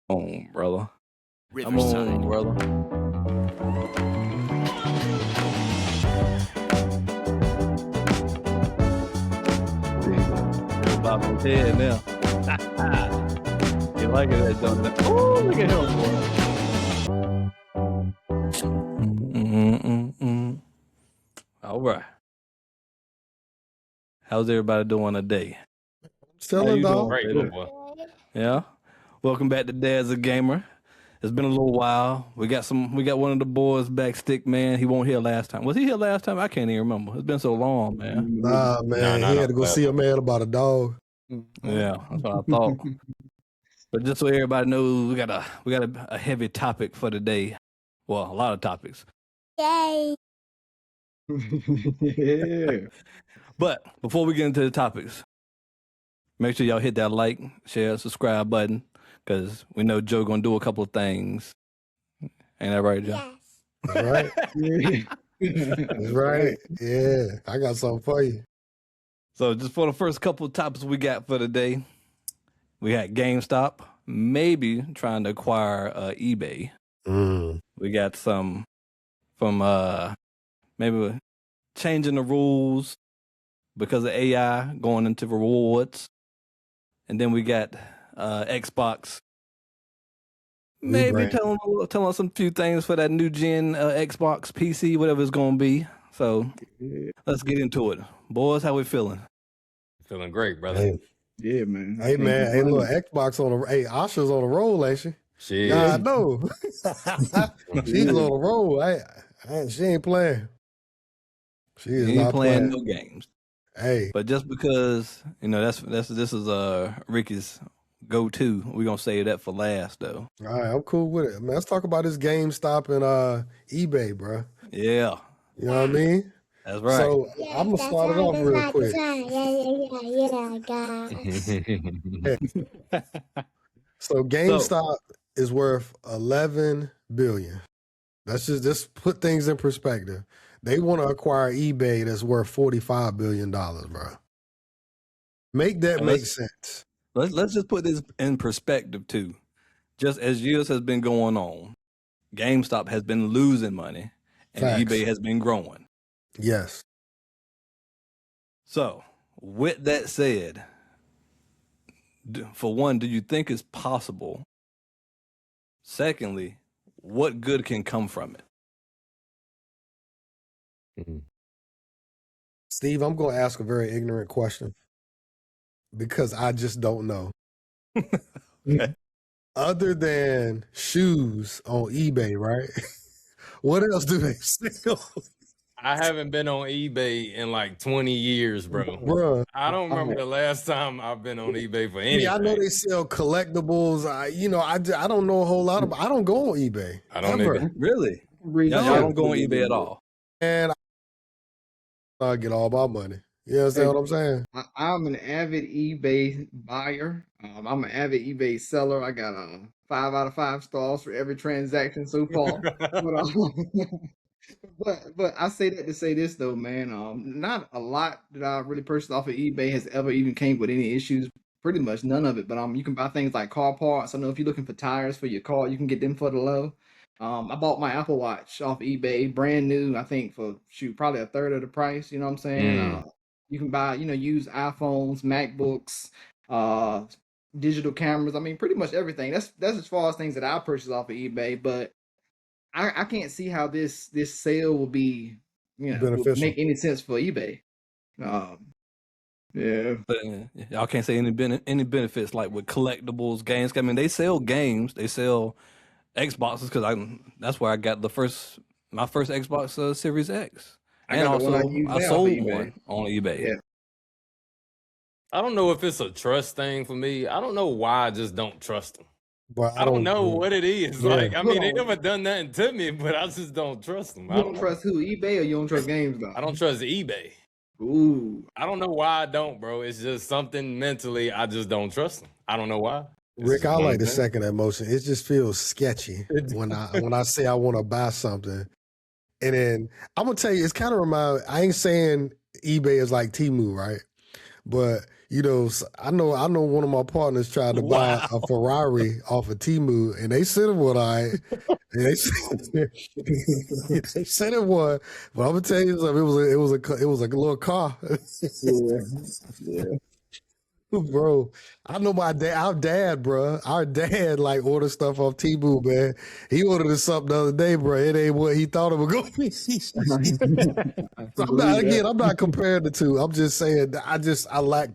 on, brother. I'm Riverside. on, brother. You're about his head now. You like it, don't you? Oh, look at him, boy. All right. How's everybody doing today? Still in dog. Great, baby? boy. Yeah. Welcome back to Dad's a Gamer. It's been a little while. We got one of the boys back, Stick Man. He won't here last time. Was he here last time? I can't even remember. It's been so long, man. Nah, man. No, he had to go see a man about a dog. Yeah, that's what I thought. But just so everybody knows, we got a heavy topic for today. Well, a lot of topics. Yay. Yeah. But before we get into the topics, make sure y'all hit that like, share, subscribe button, because we know Joe gonna do a couple of things. Ain't that right, Joe? Yes. That's right. That's right. Yeah. I got something for you. So just for the first couple of topics we got for today, we had GameStop maybe trying to acquire eBay. We got some from maybe changing the rules because of AI going into rewards. And then we got Xbox maybe Rebrand. telling us some few things for that new gen Xbox PC, whatever it's going to be. So let's get into it. Boys, how we feeling? Feeling great, brother. Hey, Yeah, man. hey man. Hey, look, Xbox on the. Hey, Asha's on the roll, ain't she? Shit. Nah, I know. She's on the roll. She ain't playing. She is Ain't not playing playing. no games. Hey, But just because, this is Ricky's go-to, we're going to save that for last, though. all right, I'm cool with it. Man, let's talk about this GameStop and eBay, bro. Yeah, You know what I mean? that's right. So Yeah, I'm gonna that's start it right, off that's real right, quick. that's right. Yeah, guys. So GameStop is worth 11 billion. That's just put things in perspective. They want to acquire eBay that's worth $45 billion, bro. Make that And make sense. let's just put this in perspective, too. Just as years has been going on, GameStop has been losing money, and Facts. eBay has been growing. Yes. So, with that said, for one, do you think it's possible? Secondly, what good can come from it? Steve, I'm going to ask a very ignorant question because I just don't know. Okay. Other than shoes on eBay, right? What else do they sell? I haven't been on eBay in like 20 years, bro. Bruh. I don't remember the last time I've been on eBay for anything. Yeah, I know they sell collectibles. I don't know a whole lot about. I don't go on eBay. I don't ever. either. Really? Read Y'all that. don't go on eBay at all? And I get all my money. You understand what I'm saying? I'm an avid eBay buyer. I'm an avid eBay seller. I got 5 out of 5 stars for every transaction so far. But I say that to say this though, man. Not a lot that I really purchased off of eBay has ever even came with any issues. Pretty much none of it. But you can buy things like car parts. I know if you're looking for tires for your car, you can get them for the low. I bought my Apple Watch off eBay, brand new. I think for probably a third of the price. You know what I'm saying? You can buy, used iPhones, MacBooks, digital cameras. I mean, pretty much everything. That's as far as things that I purchased off of eBay. But I can't see how this sale will be, would Beneficial. make any sense for eBay. Yeah. But y'all can't say any benefits like with collectibles, games. I mean, they sell games, they sell Xboxes because that's where I got my first Xbox Series X, I and got the one also I use I now off sold eBay. one on eBay. Yeah. I don't know if it's a trust thing for me. I don't know why I just don't trust them. But I don't know what it is. Yeah. Like, I mean, they never done nothing to me, but I just don't trust them. You don't trust who? eBay or you don't trust GameStop? I don't trust eBay. Ooh. I don't know why I don't, bro. It's just something mentally. I just don't trust them. I don't know why. It's Rick, just I one like the thing. second emotion. It just feels sketchy when I say I want to buy something. And then I'm gonna tell you, it's kind of I ain't saying eBay is like Temu, right? But I know one of my partners tried to buy a Ferrari off of Temu, and they sent him one. And they sent him one, but I'm gonna tell you something. It was a little car. Yeah. Bro, I know our dad, bro. Our dad like ordered stuff off Temu, man. He ordered something the other day, bro. It ain't what he thought it was gonna be. I'm not comparing the two. I'm just saying I lack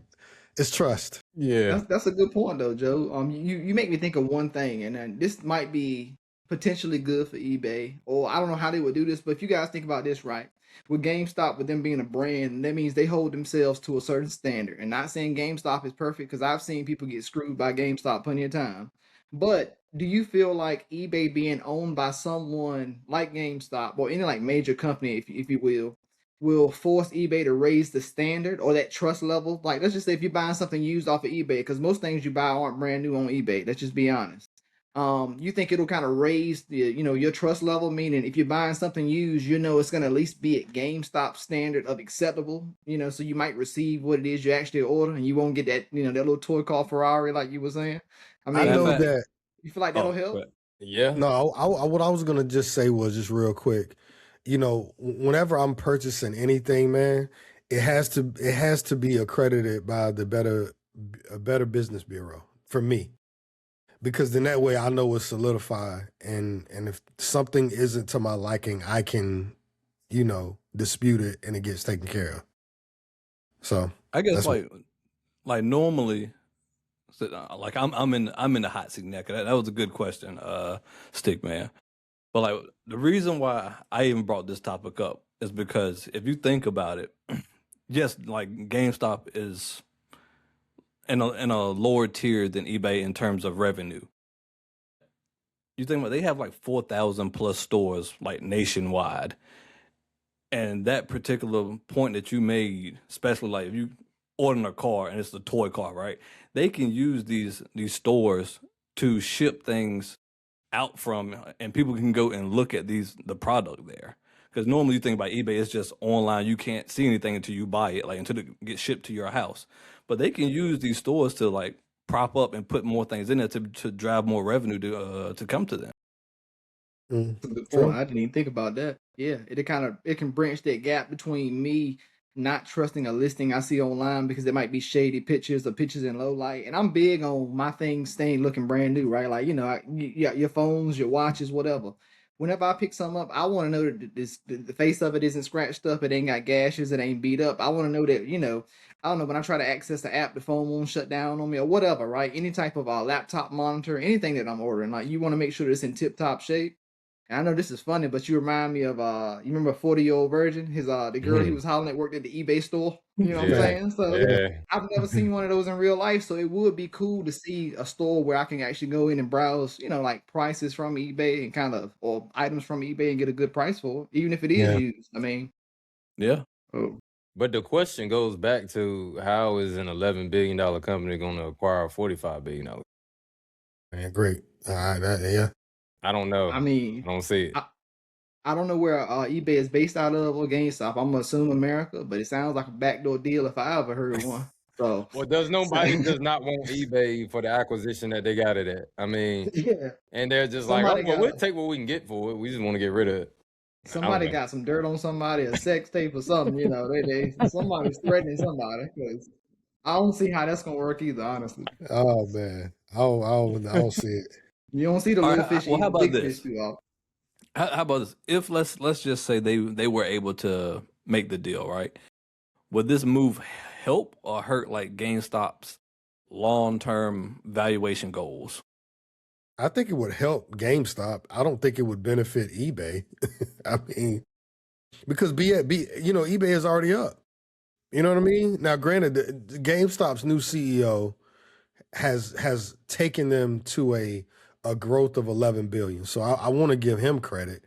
it's trust. Yeah. That's a good point though, Joe. You make me think of one thing, and then this might be potentially good for eBay, or I don't know how they would do this, but if you guys think about this, right? With GameStop, with them being a brand, that means they hold themselves to a certain standard. And not saying GameStop is perfect, because I've seen people get screwed by GameStop plenty of time. But do you feel like eBay being owned by someone like GameStop or any like major company, if you will force eBay to raise the standard or that trust level? Like, let's just say if you're buying something used off of eBay, because most things you buy aren't brand new on eBay. Let's just be honest. You think it'll kind of raise the, your trust level, meaning if you're buying something used, it's going to at least be at GameStop standard of acceptable, so you might receive what it is you actually order, and you won't get that, that little toy called Ferrari, like you were saying. I mean, know that. You feel like that'll help? Yeah. No, what I was gonna just say was just real quick. Whenever I'm purchasing anything, man, it has to be accredited by a Better Business Bureau for me. Because then that way I know it's solidified, and if something isn't to my liking, I can, dispute it and it gets taken care of. So I guess like normally, like I'm in the hot seat now. That was a good question, Stick Man. But like the reason why I even brought this topic up is because if you think about it, yes, like GameStop is in a lower tier than eBay in terms of revenue. You think about they have like 4,000 plus stores like nationwide, and that particular point that you made, especially like if you ordering a car and it's the toy car, right? They can use these stores to ship things out from, and people can go and look at the product there. Because normally you think about eBay, it's just online. You can't see anything until you buy it, like until it gets shipped to your house. But they can use these stores to like prop up and put more things in there to drive more revenue to come to them. That's a good point. I didn't even think about that. Yeah, it can branch that gap between me not trusting a listing I see online because there might be shady pictures or pictures in low light. And I'm big on my things staying looking brand new, right? Like, your phones, your watches, whatever. Whenever I pick something up, I want to know that the face of it isn't scratched up, it ain't got gashes, it ain't beat up. I want to know that, I don't know, when I try to access the app, the phone won't shut down on me or whatever, right? Any type of laptop monitor, anything that I'm ordering, like you want to make sure that it's in tip-top shape. And I know this is funny, but you remind me of you remember 40-Year-Old Virgin? His the girl he was hollering at worked at the eBay store. You know what I'm saying? So I've never seen one of those in real life. So it would be cool to see a store where I can actually go in and browse, like prices from eBay and or items from eBay and get a good price for it, even if it is used. I mean, yeah. Oh. But the question goes back to how is an $11 billion company going to acquire a $45 billion? Man, great. All right, I don't know. I mean, I don't see it. I don't know where eBay is based out of or GameStop. I'm gonna assume America, but it sounds like a backdoor deal if I ever heard one. So, well, nobody does not want eBay for the acquisition that they got it at. I mean, yeah, and they're just like, we'll take what we can get for it. We just want to get rid of it. Somebody got some dirt on somebody, a sex tape or something. Somebody's threatening somebody. Because I don't see how that's gonna work either, honestly. Oh man, I don't see it. You don't see the little fish eat the big fish too often. How about this? If let's just say they were able to make the deal, right? Would this move help or hurt like GameStop's long-term valuation goals? I think it would help GameStop. I don't think it would benefit eBay. I mean, because eBay is already up. You know what I mean? Now, granted, GameStop's new CEO has taken them to a growth of 11 billion. So I want to give him credit.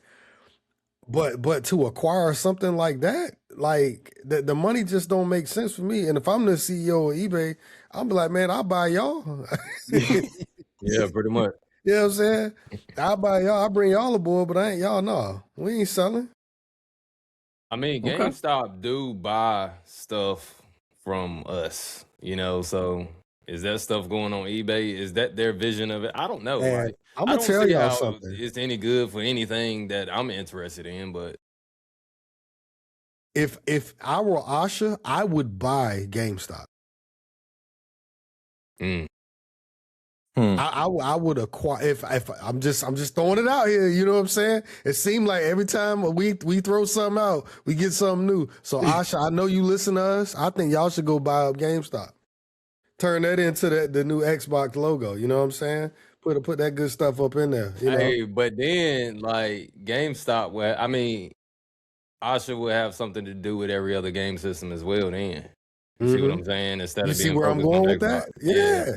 But to acquire something like that, like the money just don't make sense for me. And if I'm the CEO of eBay, I'll be like, man, I'll buy y'all. Yeah, pretty much. You know what I'm saying? I'll buy y'all, I'll bring y'all aboard, but I ain't y'all, no. We ain't selling. I mean, GameStop do buy stuff from us. You know, so is that stuff going on eBay? Is that their vision of it? I don't know. And Like, I'm I gonna don't tell see y'all how something. it's any good for anything that I'm interested in. But If I were Asha, I would buy GameStop. I would acquire if I'm just throwing it out here. You know what I'm saying? It seemed like every time we throw something out, we get something new. So Asha, I know you listen to us. I think y'all should go buy up GameStop. Turn that into the new Xbox logo. You know what I'm saying? Put that good stuff up in there. You know. hey, but then like GameStop, where I mean, Asha would have something to do with every other game system as well. Then you see what I'm saying? Instead You of see being where I'm focused on going with Xbox, that? Yeah.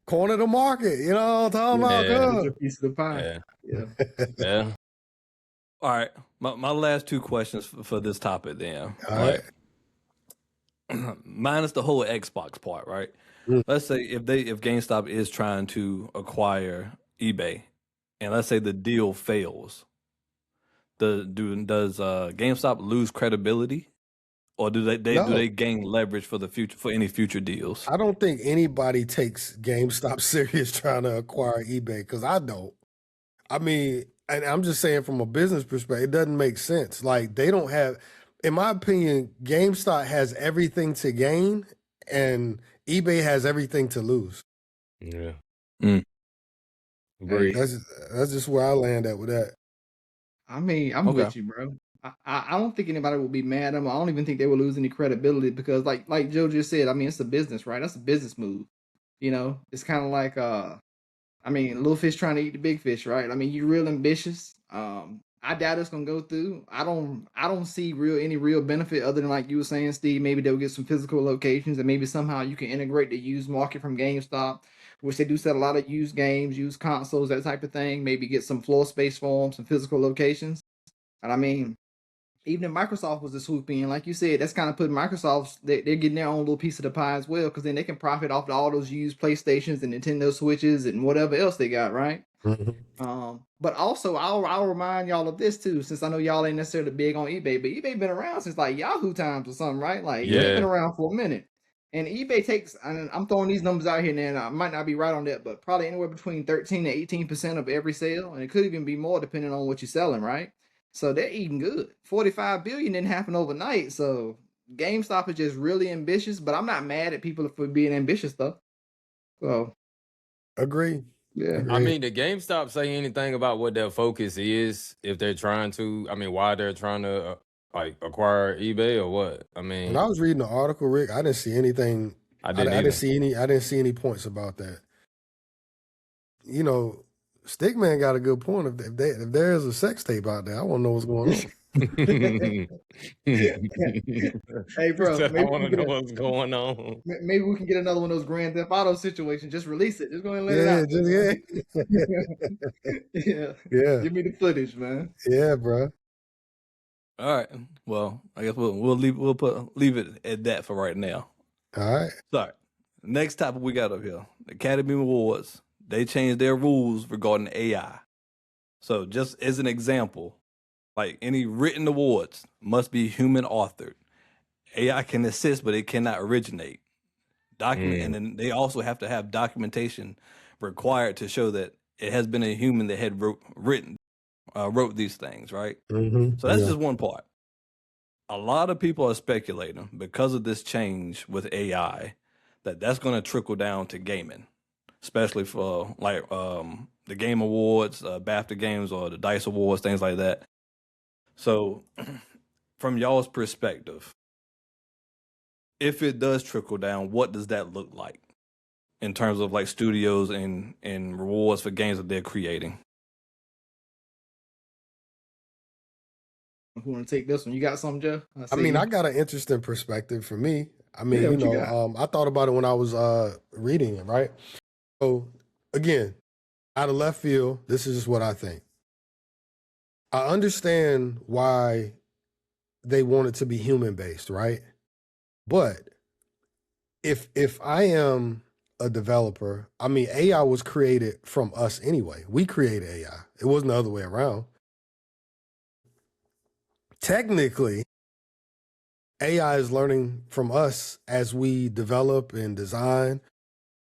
Corner the market. You know what I'm talking about? Yeah. Get your piece of the pie. yeah. All right, my last two questions for this topic. Then, All right. minus the whole Xbox part, right? Let's say if GameStop is trying to acquire eBay, and let's say the deal fails, does GameStop lose credibility, or do they No. do they gain leverage for the future for any future deals? I don't think anybody takes GameStop serious trying to acquire eBay because I don't. I mean, and I'm just saying from a business perspective, it doesn't make sense. Like they don't have, in my opinion, GameStop has everything to gain and eBay has everything to lose. Yeah. Hey, That's just where I land at with that. I mean, I'm with you, bro. I don't think anybody will be mad at them. I don't even think they will lose any credibility because, like Joe just said, I mean, it's a business, right? That's a business move. You know, it's kind of like I mean, little fish trying to eat the big fish, right? I mean, you're real ambitious. I doubt it's gonna go through. I don't see any real benefit other than like you were saying, Steve. Maybe they'll get some physical locations, and maybe somehow you can integrate the used market from GameStop, which they do sell a lot of used games, used consoles, that type of thing. Maybe get some floor space for them, some physical locations. And I mean, even if Microsoft was to swoop in, like you said, that's kind of putting Microsoft, they're getting their own little piece of the pie as well, because then they can profit off all those used PlayStations and Nintendo Switches and whatever else they got, right? But also, I'll remind y'all of this too, since I know y'all ain't necessarily big on eBay, but eBay been around since like Yahoo times or something, right? Like they've been around for a minute. And eBay takes, and I'm throwing these numbers out here now, and I might not be right on that, but probably anywhere between 13 to 18% of every sale, and it could even be more depending on what you're selling, right? So they're eating good. 45 billion didn't happen overnight. So GameStop is just really ambitious, but I'm not mad at people for being ambitious though. So Agree. Yeah. I mean, did GameStop say anything about what their focus is if they're trying to? I mean, why they're trying to like acquire eBay or what? I mean, when I was reading the article, Rick, I didn't see anything. I didn't see any points about that. You know, Stickman got a good point. If there is a sex tape out there, I want to know what's going on. Hey, bro, I want to know what's going on. Maybe we can get another one of those Grand Theft Auto situations. Just release it. Just go ahead and let it out. Yeah. Give me the footage, man. Yeah, bro. All right. Well, I guess we'll leave it at that for right now. All right. Sorry. Next topic we got up here: the Academy Awards. They changed their rules regarding AI. So, just as an example, like any written awards must be human authored. AI can assist, but it cannot originate. And then they also have to have documentation required to show that it has been a human that had wrote these things, right? So that's just one part. A lot of people are speculating because of this change with AI that's going to trickle down to gaming, especially for like the Game Awards, BAFTA games, or the DICE Awards, things like that. So, from y'all's perspective, if it does trickle down, what does that look like in terms of like studios and rewards for games that they're creating? Who want to take this one? You got something, Jeff? I mean, I got an interesting perspective for me. I mean, I thought about it when I was reading it, right? So again, out of left field, this is just what I think. I understand why they want it to be human based, right? But if I am a developer, I mean, AI was created from us anyway. We created AI. It wasn't the other way around. Technically, AI is learning from us as we develop and design.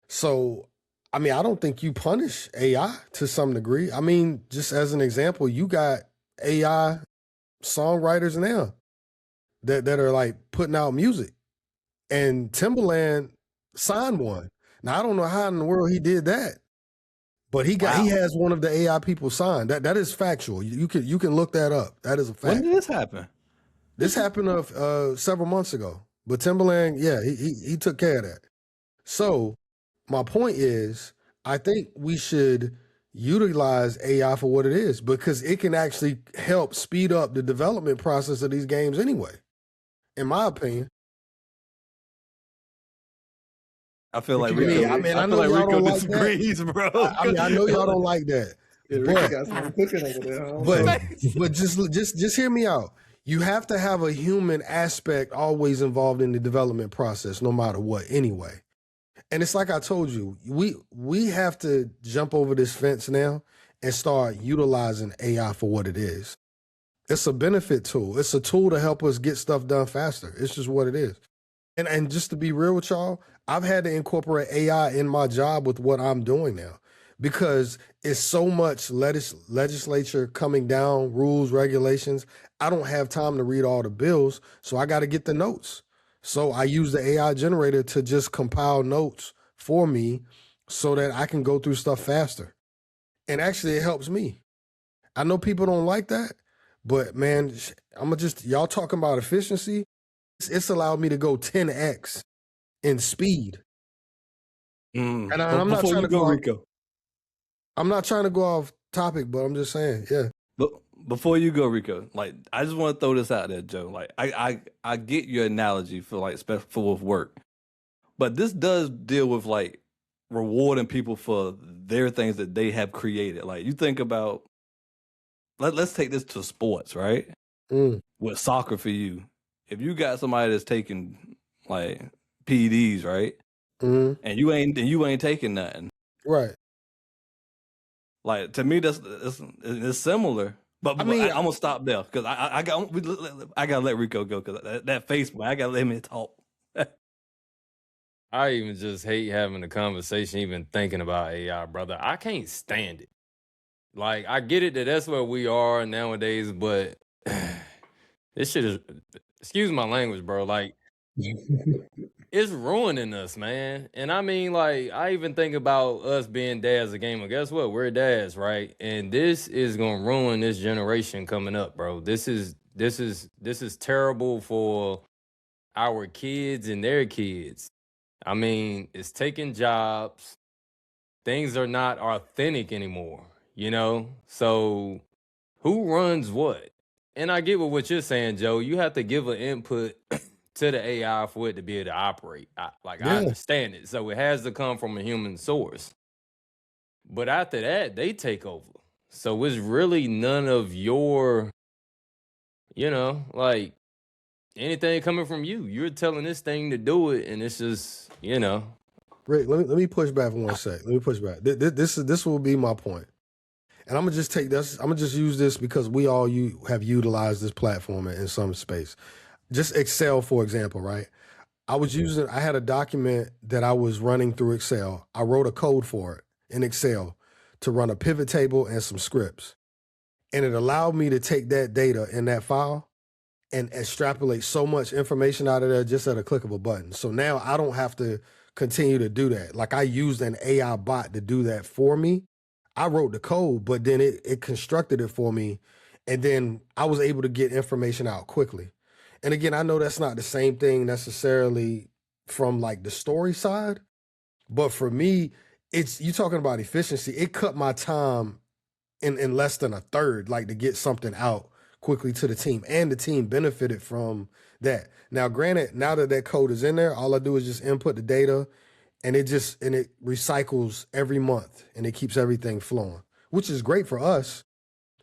So, I mean, I don't think you punish AI to some degree. I mean, just as an example, you got AI songwriters now that are like putting out music, and Timberland signed one. Now I don't know how in the world he did that, but he has one of the AI people signed. That is factual. You can look that up. That is a fact. When did this happen? This happened several months ago. But Timberland, yeah, he took care of that. So my point is, I think we should utilize AI for what it is, because it can actually help speed up the development process of these games anyway, in my opinion. I feel like Rico, I know y'all Rico don't like disagrees, that. bro. I know y'all don't like that. Yeah, Rico got something cooking over there. But just hear me out. You have to have a human aspect always involved in the development process, no matter what, anyway. And it's like I told you, we have to jump over this fence now and start utilizing AI for what it is. It's a benefit tool. It's a tool to help us get stuff done faster. It's just what it is. And just to be real with y'all, I've had to incorporate AI in my job with what I'm doing now, because it's so much legislature coming down, rules, regulations. I don't have time to read all the bills, so I got to get the notes. So I use the AI generator to just compile notes for me so that I can go through stuff faster. And actually, it helps me. I know people don't like that, but man, y'all talking about efficiency. It's allowed me to go 10x in speed. And I'm not trying to go Rico. I'm not trying to go off topic, but I'm just saying, yeah. But before you go, Rico, like, I just want to throw this out there, Joe. Like, I get your analogy for like for with work, but this does deal with like rewarding people for their things that they have created. Like, you think about, let's take this to sports, right? With soccer for you, if you got somebody that's taking like PEDs, right, and you ain't taking nothing, right? Like, to me, it's similar. But I mean, I'm gonna stop there because I gotta let Rico go, because that Facebook, I gotta let him talk. I even just hate having a conversation, even thinking about AI, brother. I can't stand it. Like, I get it that's where we are nowadays, but this shit is, excuse my language, bro. Like, it's ruining us, man. And I mean, like, I even think about us being dads a gamer. Guess what? We're dads, right? And this is gonna ruin this generation coming up, bro. This is terrible for our kids and their kids. I mean, it's taking jobs. Things are not authentic anymore, you know? So who runs what? And I get what you're saying, Joe. You have to give an input to the AI for it to be able to operate. I understand it. So it has to come from a human source. But after that, they take over. So it's really none of your, like, anything coming from you. You're telling this thing to do it, and it's just, Rick, let me push back for 1 sec. Let me push back. This will be my point. And I'm gonna just take this. I'm gonna just use this because we all have utilized this platform in some space. Just Excel, for example, right? I had a document that I was running through Excel. I wrote a code for it in Excel to run a pivot table and some scripts. And it allowed me to take that data in that file and extrapolate so much information out of there just at a click of a button. So now I don't have to continue to do that. Like, I used an AI bot to do that for me. I wrote the code, but then it constructed it for me. And then I was able to get information out quickly. And again, I know that's not the same thing necessarily from like the story side, but for me, you talking about efficiency. It cut my time in less than a third, like, to get something out quickly to the team, and the team benefited from that. Now, granted, now that code is in there, all I do is just input the data, and it recycles every month, and it keeps everything flowing, which is great for us.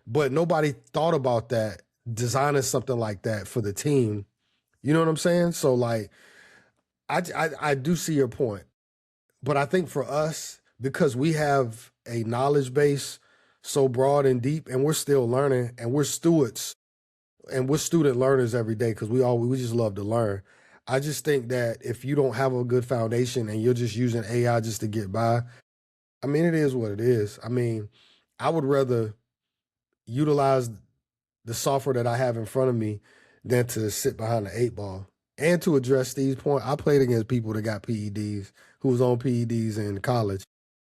But nobody thought about that, designing something like that for the team. You know what I'm saying? So, like, I do see your point, but I think for us, because we have a knowledge base so broad and deep, and we're still learning, and we're stewards and we're student learners every day because we just love to learn. I just think that if you don't have a good foundation and you're just using AI just to get by, I mean, it is what it is. I mean, I would rather utilize the software that I have in front of me than to sit behind the 8 ball. And to address Steve's point, I played against people that got PEDs, who was on PEDs in college.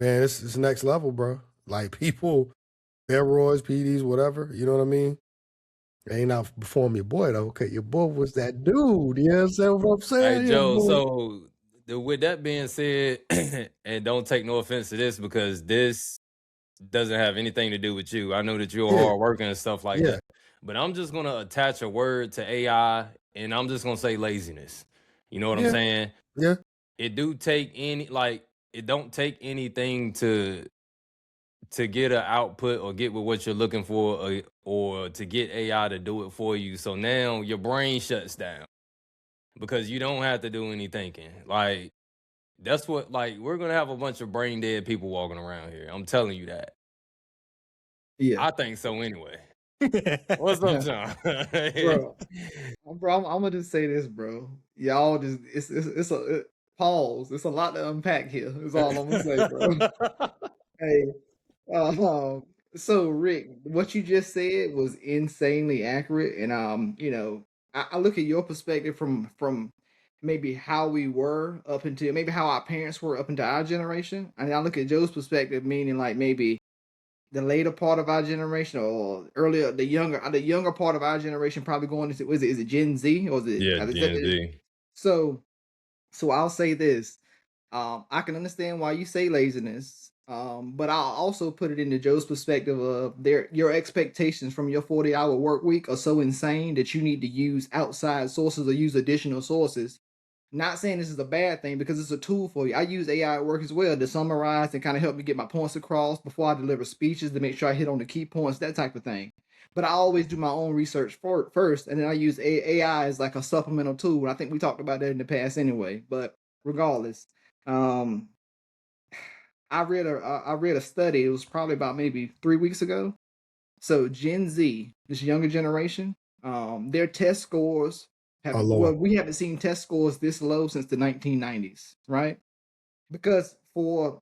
Man, it's next level, bro. Like people, steroids, PEDs, whatever. You know what I mean? They ain't out perform your boy though. Okay, your boy was that dude. You know what I'm saying? What I'm saying? Hey Joe, so with that being said, and don't take no offense to this because this doesn't have anything to do with you. I know that you're hard working and stuff like that. But I'm just gonna attach a word to AI and I'm just gonna say laziness. You know what I'm saying? Yeah. It don't take anything to get an output or get with what you're looking for or to get AI to do it for you. So now your brain shuts down because you don't have to do any thinking. Like that's what we're gonna have a bunch of brain dead people walking around here. I'm telling you that. Yeah, I think so anyway. What's up, John? bro, I'm gonna just say this, bro. Y'all just it's a pause. It's a lot to unpack here. Is all I'm gonna say, bro. Hey, so Rick, what you just said was insanely accurate, and I look at your perspective from maybe how we were up until maybe how our parents were up into our generation, and I look at Joe's perspective, meaning like maybe the later part of our generation or earlier the younger part of our generation probably going into is it Gen Z or is it Gen Z. so I'll say this. I can understand why you say laziness. But I'll also put it into Joe's perspective of your expectations from your 40-hour work week are so insane that you need to use outside sources or use additional sources. Not saying this is a bad thing because it's a tool for you. I use AI at work as well to summarize and kind of help me get my points across before I deliver speeches to make sure I hit on the key points, that type of thing. But I always do my own research first, and then I use AI as like a supplemental tool. And I think we talked about that in the past anyway. But regardless, um, I read a study. It was probably about maybe 3 weeks ago. So Gen Z, this younger generation, their test scores we haven't seen test scores this low since the 1990s, right? Because for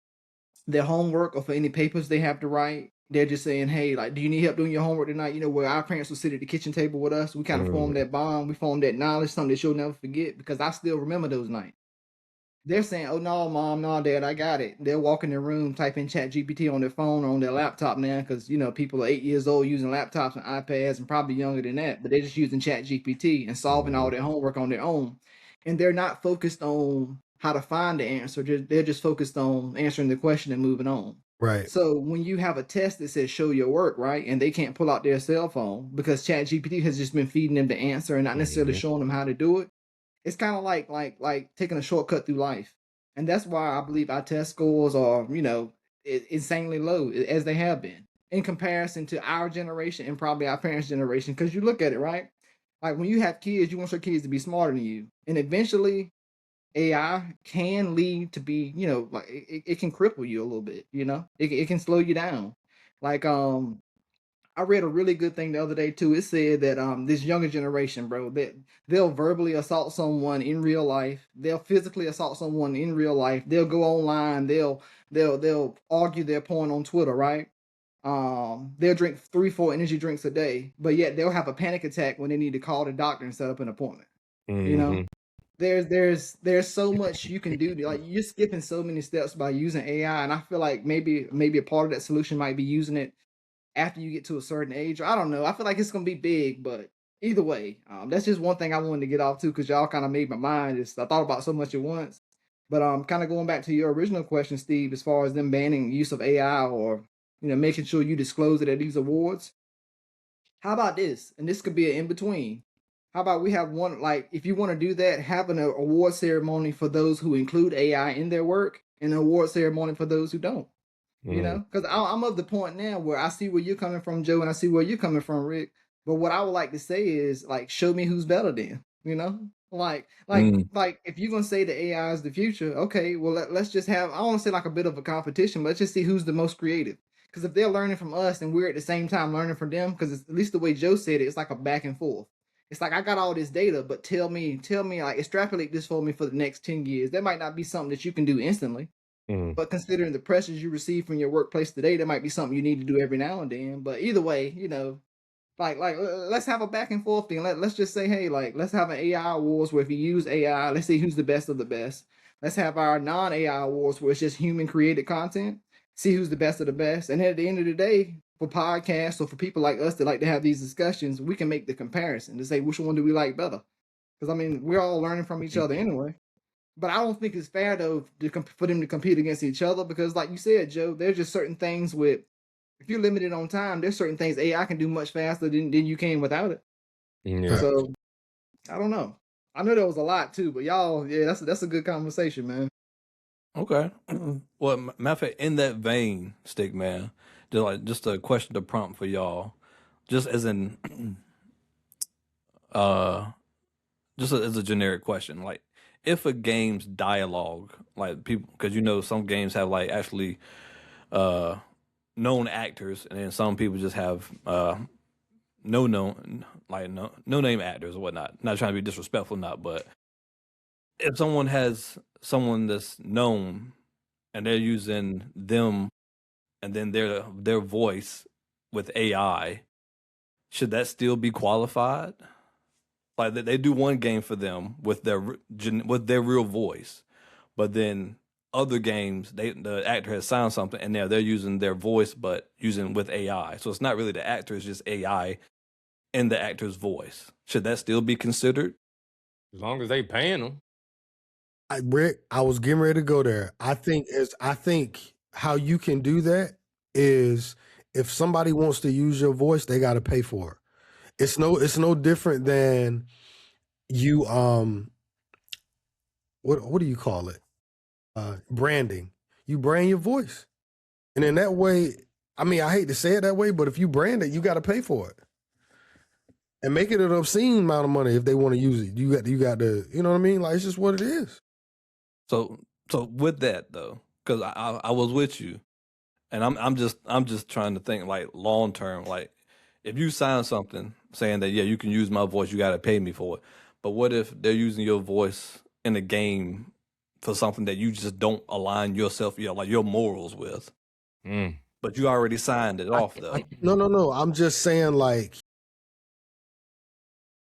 their homework or for any papers they have to write, they're just saying, hey, like, do you need help doing your homework tonight? You know, where our parents would sit at the kitchen table with us, we kind of formed that bond, we formed that knowledge, something that you'll never forget, because I still remember those nights. They're saying, oh, no, mom, no, dad, I got it. They'll walk in the room, type in chat GPT on their phone or on their laptop now because, people are 8 years old using laptops and iPads and probably younger than that, but they're just using chat GPT and solving all their homework on their own. And they're not focused on how to find the answer. They're just focused on answering the question and moving on. Right. So when you have a test that says show your work, right, and they can't pull out their cell phone because chat GPT has just been feeding them the answer and not necessarily showing them how to do it, it's kind of like taking a shortcut through life. And that's why I believe our test scores are, insanely low as they have been in comparison to our generation and probably our parents' generation. Because you look at it, right? Like when you have kids, you want your kids to be smarter than you. And eventually AI can lead to be, it can cripple you a little bit, it can slow you down. Like, I read a really good thing the other day too. It said that this younger generation, bro, that they'll verbally assault someone in real life. They'll physically assault someone in real life. They'll go online. They'll argue their point on Twitter, right? They'll drink 3-4 energy drinks a day, but yet they'll have a panic attack when they need to call the doctor and set up an appointment. There's so much you can do. Like you're skipping so many steps by using AI, and I feel like maybe a part of that solution might be using it after you get to a certain age. Or I don't know. I feel like it's gonna be big, but either way, that's just one thing I wanted to get off to because y'all kind of made my mind. I thought about so much at once. But kind of going back to your original question, Steve, as far as them banning use of AI or making sure you disclose it at these awards. How about this? And this could be an in between. How about we have one, like, if you want to do that, have an award ceremony for those who include AI in their work and an award ceremony for those who don't. Because I'm of the point now where I see where you're coming from, Joe, and I see where you're coming from, Rick. But what I would like to say is, like, show me who's better then, like if you're gonna say the AI is the future, okay, well let's just have, I don't want to say like a bit of a competition, but let's just see who's the most creative. Because if they're learning from us and we're at the same time learning from them, because at least the way Joe said it, it's like a back and forth. It's like I got all this data, but tell me, like extrapolate this for me for the next 10 years. That might not be something that you can do instantly. But considering the pressures you receive from your workplace today, that might be something you need to do every now and then. But either way, like let's have a back and forth thing. Let's just say, hey, like let's have an AI awards where if you use AI, let's see who's the best of the best. Let's have our non-AI awards where it's just human created content. See who's the best of the best. And at the end of the day, for podcasts or for people like us that like to have these discussions, we can make the comparison to say which one do we like better. Because I mean, we're all learning from each other anyway. But I don't think it's fair though for them to compete against each other because, like you said, Joe, there's just certain things with if you're limited on time, there's certain things AI can do much faster than you can without it. Yeah. So I don't know. I know there was a lot too, but y'all, yeah, that's a good conversation, man. Okay. Well, matter of fact, in that vein, Stick Man, just a question to prompt for y'all, just as in, as a generic question, like if a game's dialogue, like people, because some games have like actually known actors, and then some people just have no name actors or whatnot. Not trying to be disrespectful, not, but if someone has someone that's known and they're using them and then their voice with AI, should that still be qualified? Like they do one game for them with their real voice, but then other games the actor has signed something and they're using their voice but using with AI. So it's not really the actor, it's just AI in the actor's voice. Should that still be considered? As long as they paying them. Rick, I was getting ready to go there. I think how you can do that is if somebody wants to use your voice, they got to pay for it. It's no different than you what do you call it? Branding. You brand your voice. And in that way, I mean, I hate to say it that way, but if you brand it, you got to pay for it. And make it an obscene amount of money if they want to use it. You got to, you know what I mean? Like it's just what it is. So with that though, because I was with you, and I'm just trying to think like long term. Like if you sign something saying that you can use my voice, you got to pay me for it. But what if they're using your voice in a game for something that you just don't align yourself, like your morals with? But you already signed it off though. No. I'm just saying like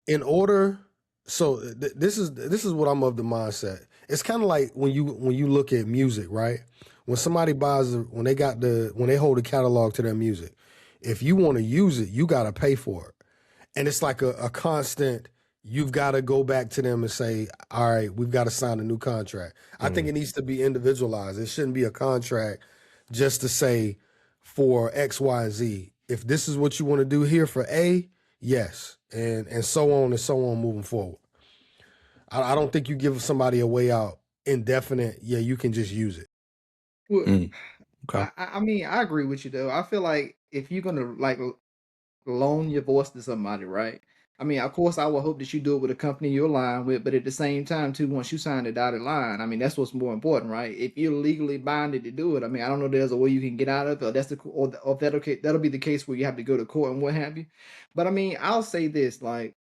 in order. So this is what I'm of the mindset. It's kind of like when you look at music, right? When somebody when they hold a catalog to their music, if you want to use it, you got to pay for it. And it's like a constant, you've got to go back to them and say, all right, we've got to sign a new contract. I think it needs to be individualized. It shouldn't be a contract just to say for X, Y, and Z. If this is what you want to do here for A, yes. And so on and so on moving forward. I don't think you give somebody a way out indefinite. Yeah, you can just use it. Well, okay. I mean, I agree with you though. I feel like if you're gonna like loan your voice to somebody, right? I mean, of course, I would hope that you do it with a company you're aligned with, but at the same time, too, once you sign the dotted line, I mean, that's what's more important, right? If you're legally binded to do it, I mean, I don't know if there's a way you can get out of it, or that'll be the case where you have to go to court and what have you. But I mean, I'll say this, like,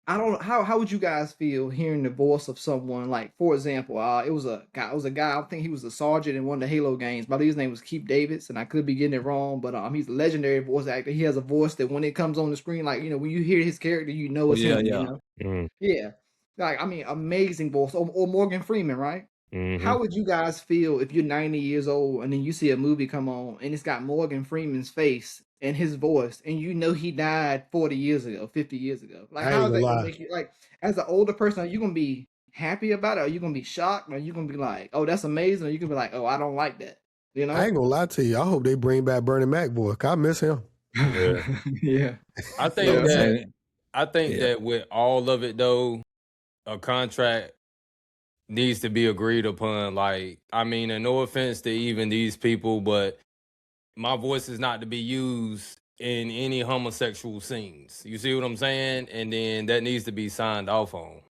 I don't how would you guys feel hearing the voice of someone like, for example, it was a guy, I think he was a sergeant in one of the Halo games. I believe his name was Keith Davis, and I could be getting it wrong, but he's a legendary voice actor. He has a voice that when it comes on the screen, like when you hear his character, it's him. You know? Yeah, like I mean, amazing voice. Or Morgan Freeman, right? How would you guys feel if you're 90 years old and then you see a movie come on and it's got Morgan Freeman's face and his voice and he died 40 years ago, 50 years ago? Like, how is that gonna make you, like, as an older person, are you gonna be happy about it? Are you gonna be shocked? Or are you gonna be like, oh, that's amazing? Or you can be like, oh, I don't like that. You know? I ain't gonna lie to you. I hope they bring back Bernie Mac voice. I miss him. Yeah. Yeah. I think that with all of it though, a contract needs to be agreed upon. Like, I mean, and no offense to even these people, but my voice is not to be used in any homosexual scenes. You see what I'm saying? And then that needs to be signed off on.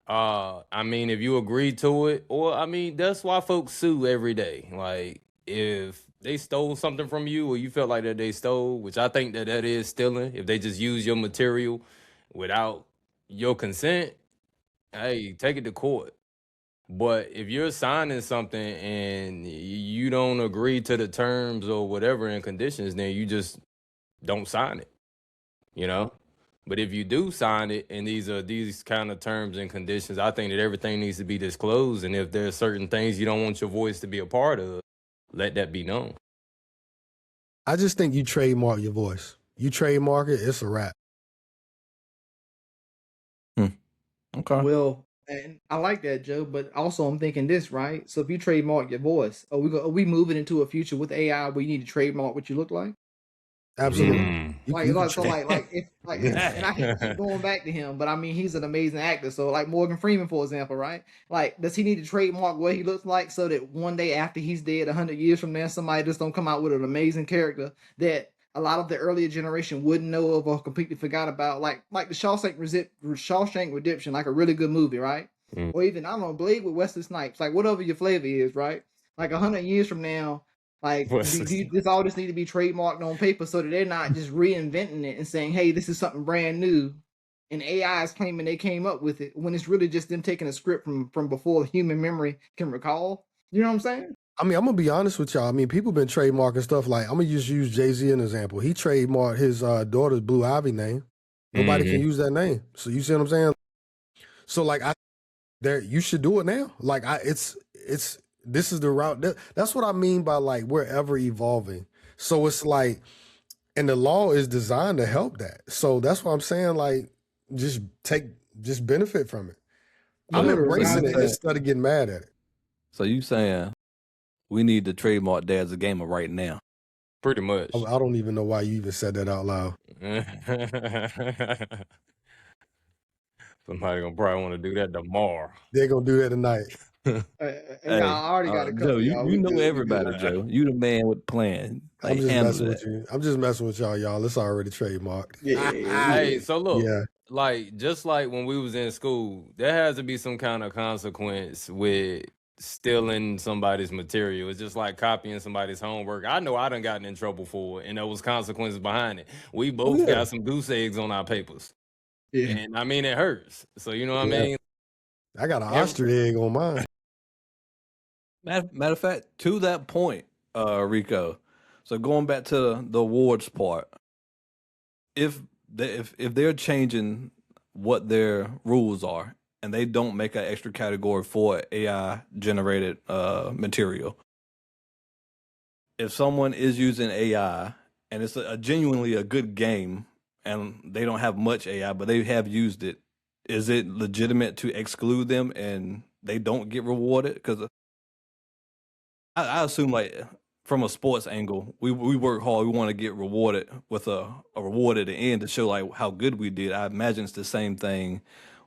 I mean, if you agree to it, or I mean, that's why folks sue every day. Like, if they stole something from you, or you felt like that they stole, which I think that is stealing. If they just use your material without your consent, hey, take it to court. But if you're signing something and you don't agree to the terms or whatever and conditions, then you just don't sign it, you know? But if you do sign it and these are these kind of terms and conditions, I think that everything needs to be disclosed. And if there's certain things you don't want your voice to be a part of, let that be known. I just think you trademark your voice. You trademark it, it's a wrap. Okay. Well, and I like that, Joe, but also I'm thinking this, right? So if you trademark your voice, are we moving into a future with AI where you need to trademark what you look like? Absolutely. And I hate to keep going back to him, but I mean, he's an amazing actor. So like Morgan Freeman, for example, right? Like, does he need to trademark what he looks like so that one day after he's dead, 100 years from now, somebody just don't come out with an amazing character that a lot of the earlier generation wouldn't know of or completely forgot about, like the Shawshank Redemption, like a really good movie, right? Or even, I don't know, Blade with Wesley Snipes, like whatever your flavor is, right? Like 100 years from now, like this all just need to be trademarked on paper so that they're not just reinventing it and saying, hey, this is something brand new, and AI is claiming they came up with it when it's really just them taking a script from before human memory can recall. You know what I'm saying? I mean, I'm gonna be honest with y'all. I mean, people been trademarking stuff like, I'm gonna just use Jay-Z as an example. He trademarked his daughter's Blue Ivy name. Nobody can use that name. So you see what I'm saying? So like you should do it now. Like this is the route. That's what I mean by like we're ever evolving. So it's like, and the law is designed to help that. So that's what I'm saying. Like, just benefit from it. I'm embracing it instead of getting mad at it. So you saying we need to trademark Dad's a Gamer right now? Pretty much. I don't even know why you even said that out loud. Somebody gonna probably want to do that tomorrow. They're gonna do that tonight. I already got a couple. Joe, you know everybody, Joe. You the man with the plan. Like, I'm just messing with you. I'm just messing with y'all. It's already trademarked. Hey, so look, like just like when we was in school, there has to be some kind of consequence with stealing somebody's material. It's just like copying somebody's homework. I know I done gotten in trouble for it, and there was consequences behind it. We both got some goose eggs on our papers. Yeah. And I mean, it hurts. So you know what I mean? I got an ostrich egg on mine. Matter of fact, to that point, Rico. So going back to the awards part, if they're changing what their rules are and they don't make an extra category for AI generated material, if someone is using AI and it's genuinely a good game and they don't have much AI but they have used it, is it legitimate to exclude them and they don't get rewarded? Because I assume, like, from a sports angle, we work hard. We want to get rewarded with a reward at the end to show like how good we did. I imagine it's the same thing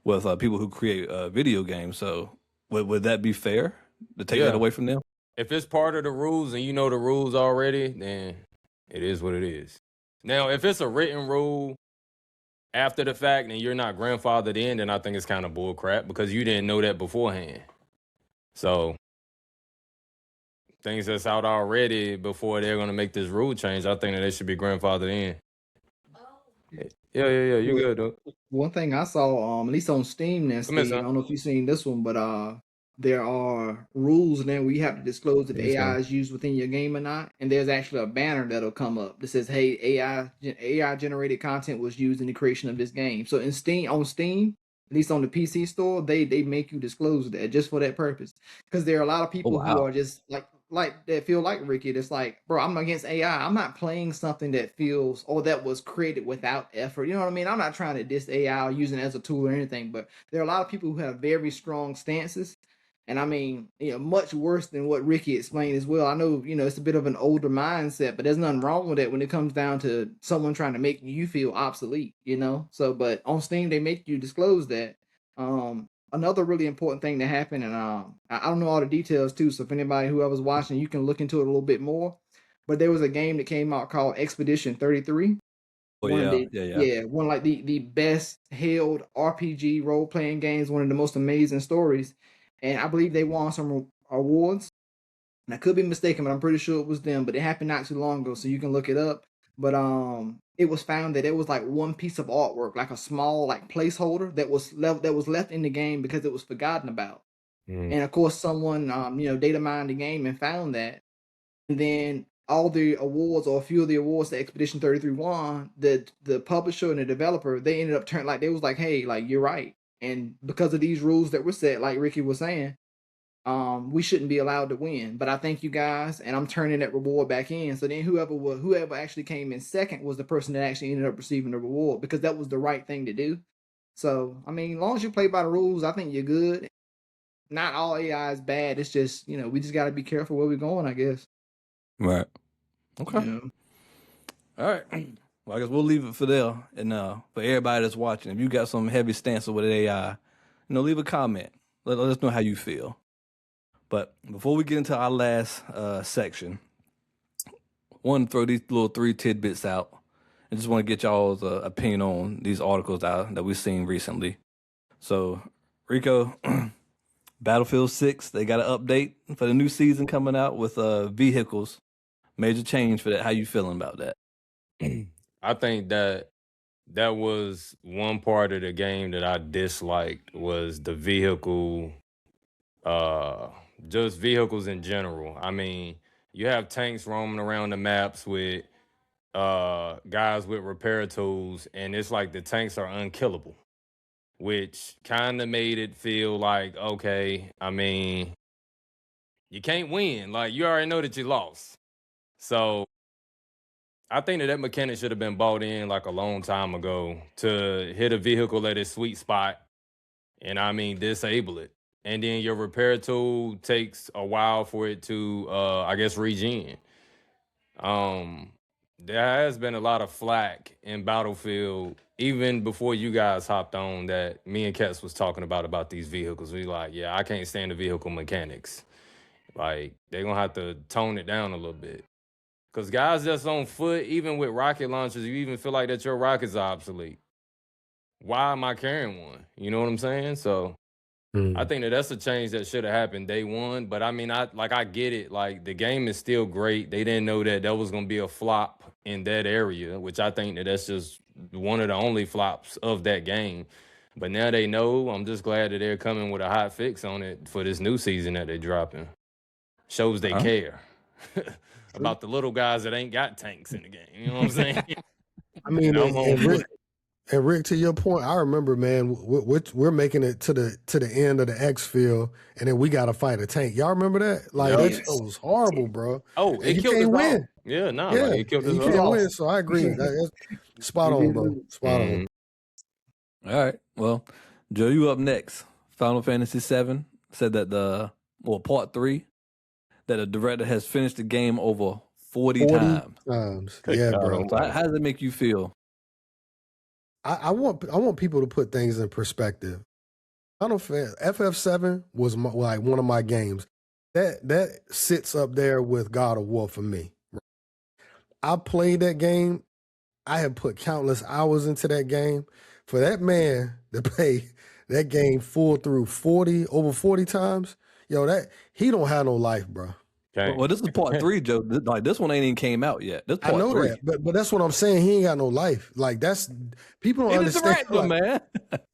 with people who create video games. So would that be fair to take that away from them? If it's part of the rules and you know the rules already, then it is what it is. Now, if it's a written rule after the fact and you're not grandfathered in, then I think it's kind of bull crap because you didn't know that beforehand. So things that's out already before they're going to make this rule change, I think that they should be grandfathered in. Yeah, you good, though. One thing I saw, at least on Steam, I don't know if you've seen this one, but there are rules now where you have to disclose if AI is used within your game or not. And there's actually a banner that'll come up that says, hey, AI generated content was used in the creation of this game. So on Steam, at least on the PC store, they make you disclose that just for that purpose. Because there are a lot of people who are just like that feel like Ricky. That's like, bro, I'm against AI. I'm not playing something that feels or that was created without effort. You know what I mean? I'm not trying to diss AI or using it as a tool or anything, but there are a lot of people who have very strong stances. And I mean, much worse than what Ricky explained as well. I know, it's a bit of an older mindset, but there's nothing wrong with it when it comes down to someone trying to make you feel obsolete, So, but on Steam, they make you disclose that. Another really important thing that happened, and I don't know all the details too, so if anybody whoever's watching, you can look into it a little bit more. But there was a game that came out called Expedition 33. One like the best held RPG role playing games, one of the most amazing stories, and I believe they won some awards. And I could be mistaken, but I'm pretty sure it was them. But it happened not too long ago, so you can look it up. But it was found that it was like one piece of artwork, like a small like placeholder that was left in the game because it was forgotten about. And of course, someone data mined the game and found that. And then all the awards, or a few of the awards that Expedition 33 won, the publisher and the developer, they ended up turning, like, they was like, hey, like, you're right. And because of these rules that were set, like Ricky was saying, we shouldn't be allowed to win. But I thank you guys, and I'm turning that reward back in. So then whoever actually came in second was the person that actually ended up receiving the reward, because that was the right thing to do. So I mean, as long as you play by the rules, I think you're good. Not all AI is bad. It's just, we just got to be careful where we're going, I guess. Right. Okay. Yeah. All right. Well, I guess we'll leave it for there. And for everybody that's watching, if you got some heavy stance with AI, leave a comment. Let us know how you feel. But before we get into our last section, I want to throw these little 3 tidbits out. I just want to get y'all's opinion on these articles out that we've seen recently. So, Rico, Battlefield 6, they got an update for the new season coming out with vehicles. Major change for that. How you feeling about that? I think that was one part of the game that I disliked, was the vehicle, just vehicles in general. I mean, you have tanks roaming around the maps with guys with repair tools, and it's like the tanks are unkillable, which kind of made it feel like, okay, I mean, you can't win. Like, you already know that you lost. So I think that mechanic should have been bought in like a long time ago, to hit a vehicle at its sweet spot and, I mean, disable it. And then your repair tool takes a while for it to, I guess, regen. There has been a lot of flack in Battlefield, even before you guys hopped on, that me and Kets was talking about these vehicles. We like, yeah, I can't stand the vehicle mechanics. Like, they're going to have to tone it down a little bit. Because guys that's on foot, even with rocket launchers, you even feel like that your rockets are obsolete. Why am I carrying one? You know what I'm saying? So I think that's a change that should have happened day one. But I mean, I get it. Like, the game is still great. They didn't know that was going to be a flop in that area, which I think that's just one of the only flops of that game. But now they know. I'm just glad that they're coming with a hot fix on it for this new season that they're dropping. Shows they care about the little guys that ain't got tanks in the game. You know what I'm saying? I mean, and Rick, to your point, I remember, man, we're making it to the end of the X field, and then we got to fight a tank. Y'all remember that? Like, that shit was horrible, bro. Oh, and you can't win. Yeah, Yeah, like, it killed us you all. can't win. So I agree. That's spot on, bro. Spot on. All right. Well, Joe, you up next. Final Fantasy VII said that part 3, that the director has finished the game over 40 times. Yeah, bro. So how does it make you feel? I want people to put things in perspective. FF7 was one of my games. That sits up there with God of War for me. I played that game. I have put countless hours into that game. For that man to play that game full through over 40 times, that he don't have no life, bro. Okay. Well, this is part 3, Joe. Like, this one ain't even came out yet. This part I know 3. that, but that's what I'm saying. He ain't got no life. Like, that's, people don't understand. Director, man.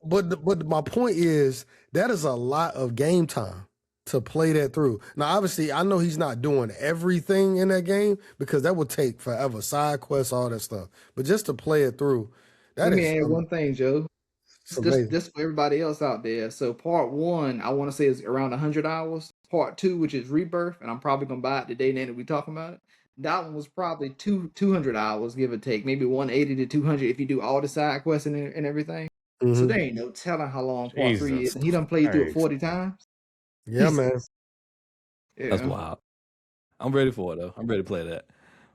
But my point is, that is a lot of game time to play that through. Now, obviously, I know he's not doing everything in that game, because that would take forever. Side quests, all that stuff. But just to play it through, let me add one thing, Joe. Just for everybody else out there. So part 1, I want to say, is around 100 hours. Part 2, which is Rebirth, and I'm probably gonna buy it the day that we talking about it. That one was probably 200 hours, give or take, maybe 180 to 200 if you do all the side quests and everything. So there ain't no telling how long part 3 is, and he done played through it 40 times. Yeah, man. Yeah. That's wild. I'm ready for it though. I'm ready to play that.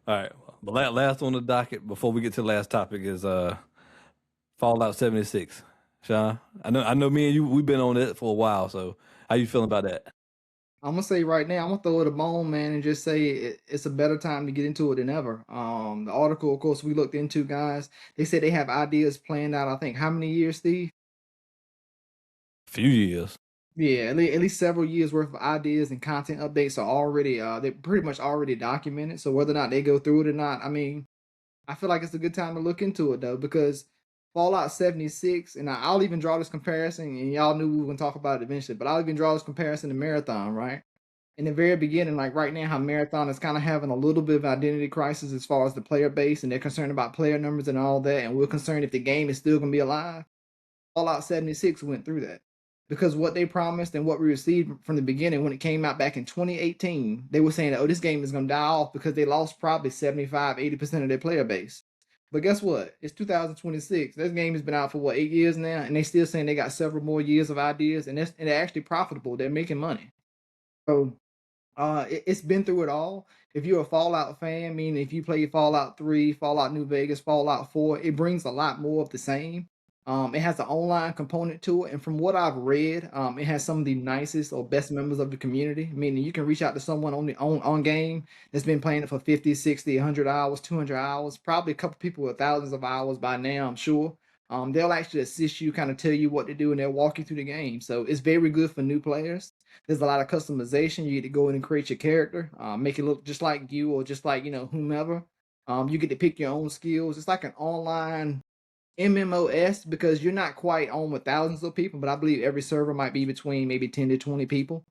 All right. The last on the docket before we get to the last topic is Fallout 76. Sean, I know me and you, we've been on it for a while, so how you feeling about that? I'm gonna say right now, I'm gonna throw it a bone, man, and just say it's a better time to get into it than ever. The article, of course, we looked into, guys. They said they have ideas planned out. I think how many years, Steve? A few years. Yeah, at least several years worth of ideas and content updates are already they're pretty much already documented. So whether or not they go through it or not, I mean, I feel like it's a good time to look into it though, because Fallout 76, and I'll even draw this comparison, and y'all knew we were gonna talk about it eventually, but I'll even draw this comparison to Marathon, right? In the very beginning, like right now, how Marathon is kind of having a little bit of identity crisis as far as the player base, and they're concerned about player numbers and all that, and we're concerned if the game is still gonna be alive. Fallout 76 went through that because what they promised and what we received from the beginning when it came out back in 2018, they were saying, that, oh, this game is going to die off because they lost probably 75-80% of their player base. But guess what? It's 2026. This game has been out for what, 8 years now, and they still saying they got several more years of ideas, and they're actually profitable. They're making money. So it's been through it all. If you're a Fallout fan, meaning if you play Fallout 3, Fallout New Vegas, Fallout 4, it brings a lot more of the same. It has an online component to it, and from what I've read, it has some of the nicest or best members of the community. Meaning you can reach out to someone on game that's been playing it for 50, 60, 100 hours, 200 hours, probably a couple people with thousands of hours by now, I'm sure. They'll actually assist you, kind of tell you what to do, and they'll walk you through the game. So it's very good for new players. There's a lot of customization. You get to go in and create your character, make it look just like you or just like whomever. You get to pick your own skills. It's like an online MMOs because you're not quite on with thousands of people, but I believe every server might be between maybe 10 to 20 people.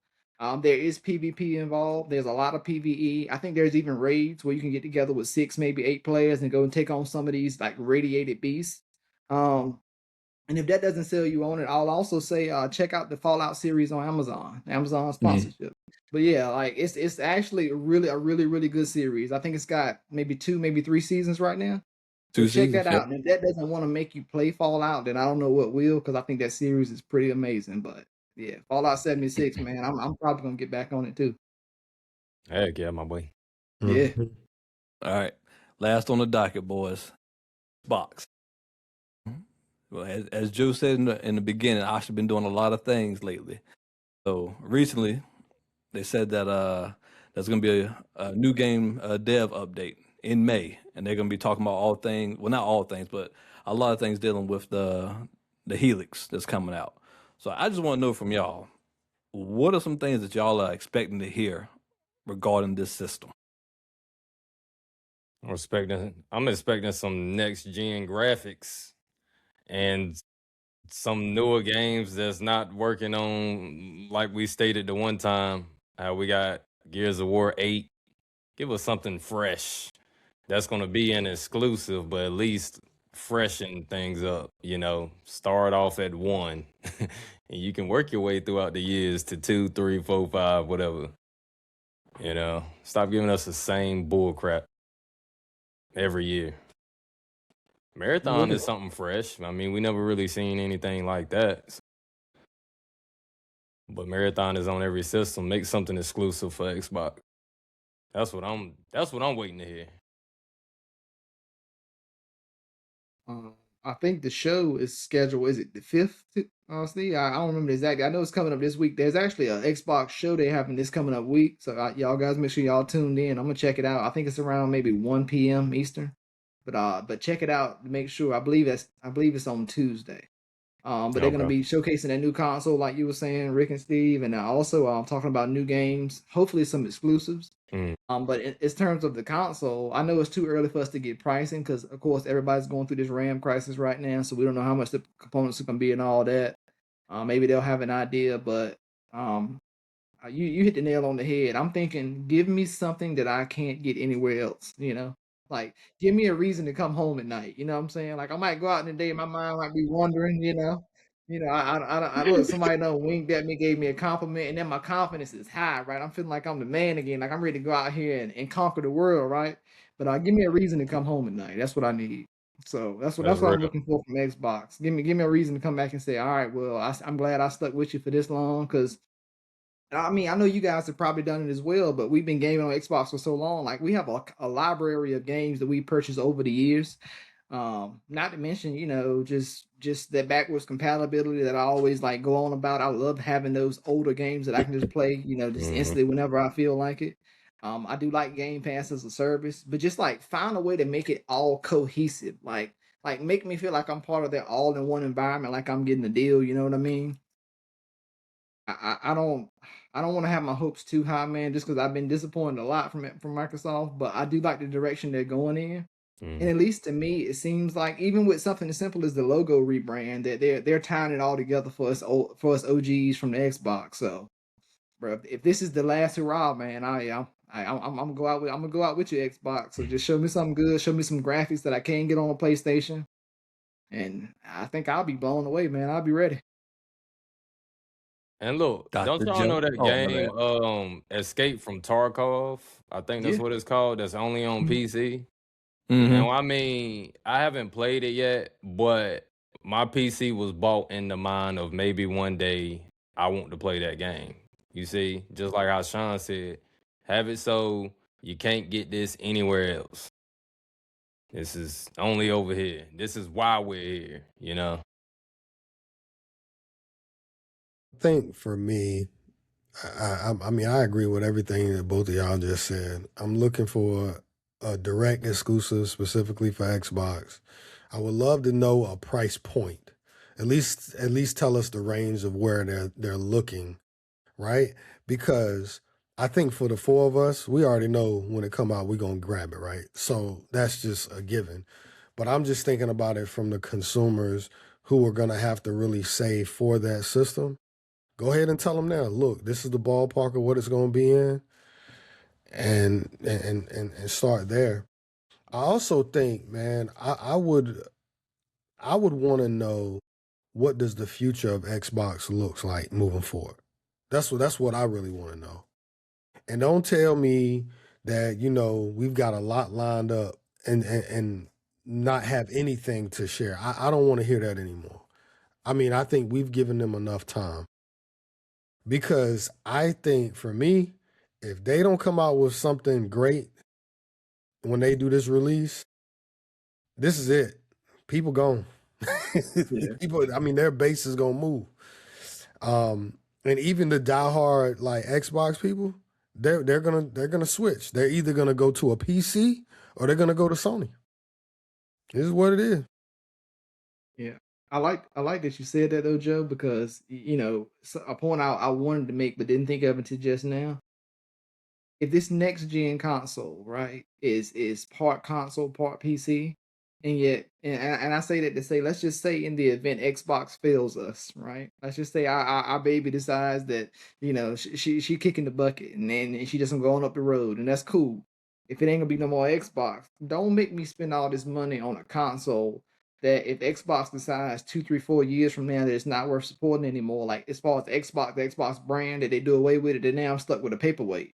There is PvP involved. There's a lot of PvE. I think there's even raids where you can get together with 6, maybe 8 players and go and take on some of these like radiated beasts. Um, and if that doesn't sell you on it, I'll also say check out the Fallout series on Amazon sponsorship. But yeah, like it's actually a really good series. I think it's got maybe 2, maybe 3 seasons right now. So check that out. And if that doesn't want to make you play Fallout, then I don't know what will, because I think that series is pretty amazing. But yeah, Fallout 76, man, I'm probably gonna get back on it too. Heck yeah, my boy. Yeah. All right. Last on the docket, boys. Box. Well, as Joe said in the beginning, I've been doing a lot of things lately. So recently, they said that there's going to be a new game dev update in May, and they're going to be talking about all things. Well, not all things, but a lot of things dealing with the Helix that's coming out. So I just want to know from y'all, what are some things that y'all are expecting to hear regarding this system? I'm expecting some next gen graphics and some newer games that's not working on, like we stated the one time, how we got Gears of War 8. Give us something fresh. That's gonna be an exclusive, but at least freshen things up, Start off at 1. And you can work your way throughout the years to 2, 3, 4, 5, whatever. Stop giving us the same bull crap every year. Marathon is something fresh. I mean, we never really seen anything like that. But Marathon is on every system. Make something exclusive for Xbox. That's what I'm waiting to hear. I think the show is scheduled. Is it the 5th? Honestly, I don't remember exactly. I know it's coming up this week. There's actually an Xbox show they having this coming up week. So y'all guys make sure y'all tuned in. I'm gonna check it out. I think it's around maybe 1 p.m. Eastern. But check it out to make sure. I believe it's on Tuesday. But they're gonna be showcasing a new console, like you were saying, Rick and Steve, and also talking about new games. Hopefully, some exclusives. But in terms of the console, I know it's too early for us to get pricing because, of course, everybody's going through this RAM crisis right now, so we don't know how much the components are gonna be and all that. Maybe they'll have an idea, but you hit the nail on the head. I'm thinking, give me something that I can't get anywhere else. Like give me a reason to come home at night. You know what I'm saying? Like I might go out in the day, my mind might be wandering. I look, somebody done winked at me, gave me a compliment, and then my confidence is high, right? I'm feeling like I'm the man again, like I'm ready to go out here and conquer the world, right? But give me a reason to come home at night. That's what I need. So that's what I'm looking for from Xbox. Give me a reason to come back and say, all right, well, I'm glad I stuck with you for this long, because I mean, I know you guys have probably done it as well, but we've been gaming on Xbox for so long. Like we have a library of games that we purchased over the years. Not to mention, just that backwards compatibility that I always like go on about. I love having those older games that I can just play, just instantly whenever I feel like it. I do like Game Pass as a service, but just like find a way to make it all cohesive. Like make me feel like I'm part of that all-in-one environment, like I'm getting a deal. You know what I mean? I don't want to have my hopes too high, man, just because I've been disappointed a lot from Microsoft. But I do like the direction they're going in. And at least to me, it seems like even with something as simple as the logo rebrand, that they're tying it all together for us OGs from the Xbox. So, bro, if this is the last hurrah, man, I'm gonna go out with your Xbox. So just show me something good, show me some graphics that I can get on a PlayStation, and I think I'll be blown away, man. I'll be ready. And look, don't Dr. y'all know Joe. that Oh, my game, bad. Escape from Tarkov? I think that's Yeah. what it's called. That's only on PC. Mm-hmm. Now, I mean, I haven't played it yet, but my PC was bought in the mind of maybe one day I want to play that game. You see, just like how Sean said, have it so you can't get this anywhere else. This is only over here. This is why we're here, you know? I think for me, I mean, I agree with everything that both of y'all just said. I'm looking for a direct exclusive specifically for Xbox. I would love to know a price point. At least tell us the range of where they're looking, right? Because I think for the four of us, we already know when it come out, we're gonna grab it, right? So that's just a given. But I'm just thinking about it from the consumers who are gonna have to really save for that system. Go ahead and tell them now. Look, this is the ballpark of what it's going to be in, and start there. I also think, man, I would want to know what does the future of Xbox looks like moving forward. That's what I really want to know. And don't tell me that we've got a lot lined up and not have anything to share. I don't want to hear that anymore. I mean, I think we've given them enough time. Because I think for me, if they don't come out with something great when they do this release, this is it. People gone. Yeah. People, I mean, their base is gonna move. And even the diehard like Xbox people, they're gonna switch. They're either gonna go to a PC or they're gonna go to Sony. This is what it is. Yeah. I like that you said that though, Joe, because a point I wanted to make but didn't think of until just now. If this next gen console, right, is part console, part PC, and yet, and I say that to say, let's just say in the event Xbox fails us, right? Let's just say our baby decides that she kicking the bucket and then she just going up the road, and that's cool. If it ain't gonna be no more Xbox, don't make me spend all this money on a console that if Xbox decides 2, 3, 4 years from now that it's not worth supporting anymore, like as far as Xbox, the Xbox brand, that they do away with it, then now I'm stuck with a paperweight.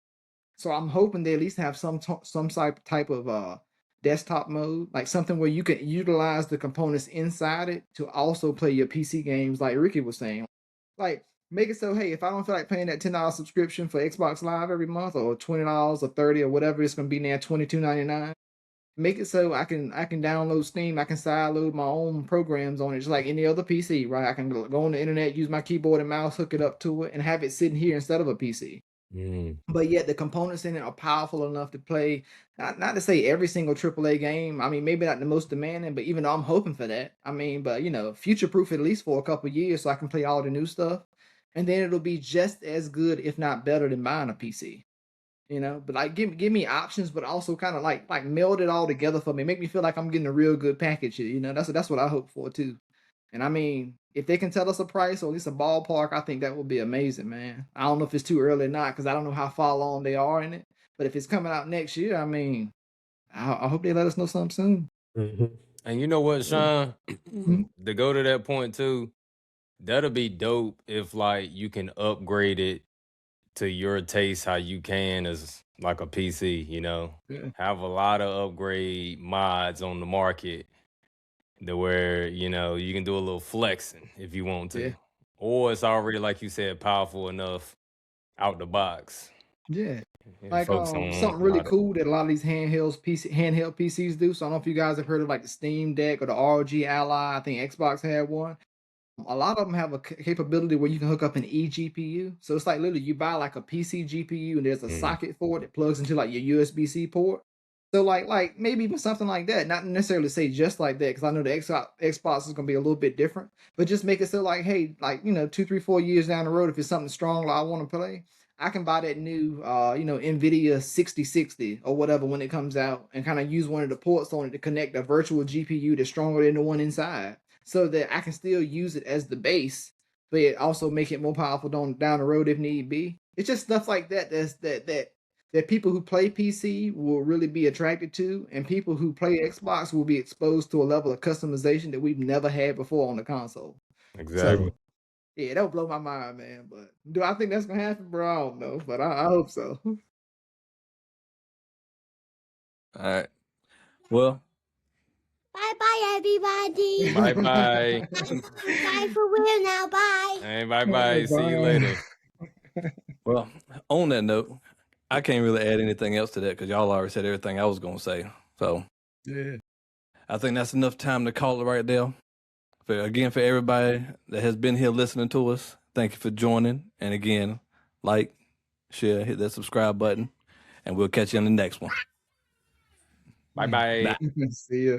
So I'm hoping they at least have some type of desktop mode, like something where you can utilize the components inside it to also play your PC games, like Ricky was saying. Like make it so, hey, if I don't feel like paying that $10 subscription for Xbox Live every month, or $20 or 30 or whatever it's gonna be now, $22.99. Make it so I can download Steam, I can sideload my own programs on it, just like any other PC, right? I can go on the internet, use my keyboard and mouse, hook it up to it, and have it sitting here instead of a PC. But yet the components in it are powerful enough to play, not to say every single AAA game. I mean, maybe not the most demanding, but even though I'm hoping for that, I mean, but future proof at least for a couple years so I can play all the new stuff. And then it'll be just as good, if not better, than buying a PC. But like give me options, but also kind of like meld it all together for me. Make me feel like I'm getting a real good package here. That's what I hope for too. And I mean, if they can tell us a price or at least a ballpark, I think that would be amazing, man. I don't know if it's too early or not because I don't know how far along they are in it. But if it's coming out next year, I mean, I hope they let us know something soon. Mm-hmm. And you know what, Sean? To go to that point too, that'll be dope if like you can upgrade it to your taste how you can as like a PC, Yeah. have a lot of upgrade mods on the market to where, you can do a little flexing if you want to. Yeah. Or it's already, like you said, powerful enough out the box. Yeah. And Like folks don't something know really how to- cool that a lot of these handheld PCs do. So I don't know if you guys have heard of like the Steam Deck or the ROG Ally. I think Xbox had one. A lot of them have a capability where you can hook up an eGPU. So it's like literally you buy like a PC GPU and there's a socket for it that plugs into like your USB-C port. So like maybe even something like that, not necessarily say just like that, because I know the Xbox is gonna be a little bit different, but just make it so like, hey, like 2, 3, 4 years down the road, if it's something strong like I want to play, I can buy that new NVIDIA 6060 or whatever when it comes out, and kind of use one of the ports on it to connect a virtual GPU that's stronger than the one inside, so that I can still use it as the base, but it also make it more powerful down the road if need be. It's just stuff like that that people who play PC will really be attracted to, and people who play Xbox will be exposed to a level of customization that we've never had before on the console. Exactly. So, yeah, that would blow my mind, man. But do I think that's gonna happen, bro? I don't know, but I hope so. All right. Well, Bye bye, everybody. Bye bye. Bye for real now. Bye. Hey, bye bye. See you later. well, on that note, I can't really add anything else to that because y'all already said everything I was gonna say. So Yeah. I think that's enough time to call it right there. For everybody that has been here listening to us, thank you for joining. And again, like, share, hit that subscribe button, and we'll catch you on the next one. Bye bye. See ya.